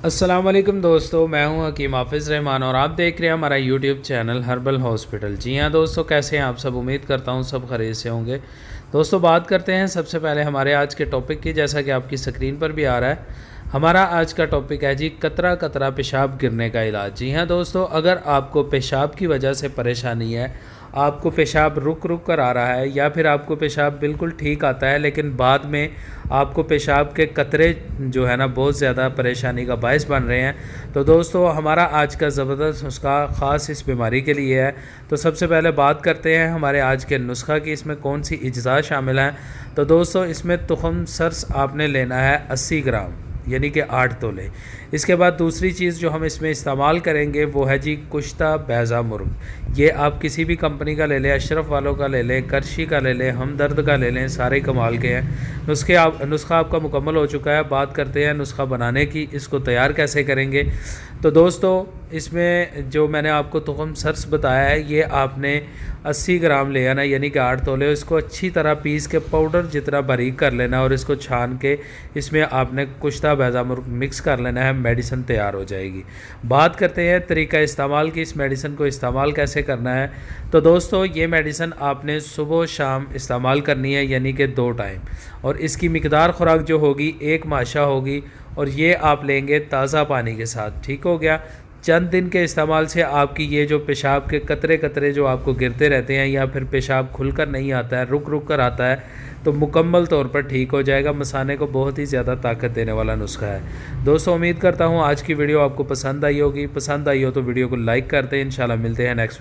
अस्सलाम वालेकुम दोस्तों, मैं हूं हकीम हाफिज़ रहमान और आप देख रहे हैं हमारा यूट्यूब चैनल हर्बल हॉस्पिटल। जी हां दोस्तों, कैसे हैं आप सब? उम्मीद करता हूं सब खैरियत से होंगे। दोस्तों, बात करते हैं सबसे पहले हमारे आज के टॉपिक की। जैसा कि आपकी स्क्रीन पर भी आ रहा है, हमारा आज का टॉपिक है जी कतरा कतरा पेशाब गिरने का इलाज। जी हाँ दोस्तों, अगर आपको पेशाब की वजह से परेशानी है, आपको पेशाब रुक रुक कर आ रहा है या फिर आपको पेशाब बिल्कुल ठीक आता है लेकिन बाद में आपको पेशाब के कतरे जो है ना बहुत ज़्यादा परेशानी का बायस बन रहे हैं, तो दोस्तों हमारा आज का ज़बरदस्त नुस्खा ख़ास इस बीमारी के लिए है। तो सबसे पहले बात करते हैं हमारे आज के नुस्खा की, इसमें कौन सी अज्जा शामिल हैं। तो दोस्तों, इसमें तुखम सरस आपने लेना है 80 ग्राम, यानी कि 8 तोले। इसके बाद दूसरी चीज़ जो हम इसमें इस्तेमाल करेंगे वो है जी कुश्ता बैज़ा मुर्ग। ये आप किसी भी कंपनी का ले लें, अशरफ वालों का ले लें, करशी का ले लें, हमदर्द का ले लें, सारे कमाल के हैं। नुस्खा आपका मुकम्मल हो चुका है। बात करते हैं नुस्खा बनाने की, इसको तैयार कैसे करेंगे। तो दोस्तों, इसमें जो मैंने आपको तुखम सरस बताया है, ये आपने 80 ग्राम ले आना, यानी कि 8 तोले। इसको अच्छी तरह पीस के पाउडर जितना बारीक कर लेना और इसको छान के इसमें आपने कुश्ता बैज़ा मुर्ग मिक्स कर लेना है, मेडिसिन तैयार हो जाएगी। बात करते हैं तरीका इस्तेमाल की, इस मेडिसिन को इस्तेमाल कैसे करना है। तो दोस्तों, ये मेडिसिन आपने सुबह शाम इस्तेमाल करनी है, यानी कि 2 टाइम, और इसकी मिकदार खुराक जो होगी 1 माशा होगी, और ये आप लेंगे ताज़ा पानी के साथ। ठीक हो गया। चंद दिन के इस्तेमाल से आपकी ये जो पेशाब के कतरे कतरे जो आपको गिरते रहते हैं या फिर पेशाब खुलकर नहीं आता है, रुक रुक कर आता है, तो मुकम्मल तौर पर ठीक हो जाएगा। मसाने को बहुत ही ज़्यादा ताकत देने वाला नुस्खा है। दोस्तों, उम्मीद करता हूँ आज की वीडियो आपको पसंद आई होगी। पसंद आई हो तो वीडियो को लाइक करते हैं। इंशाल्लाह मिलते हैं नेक्स्ट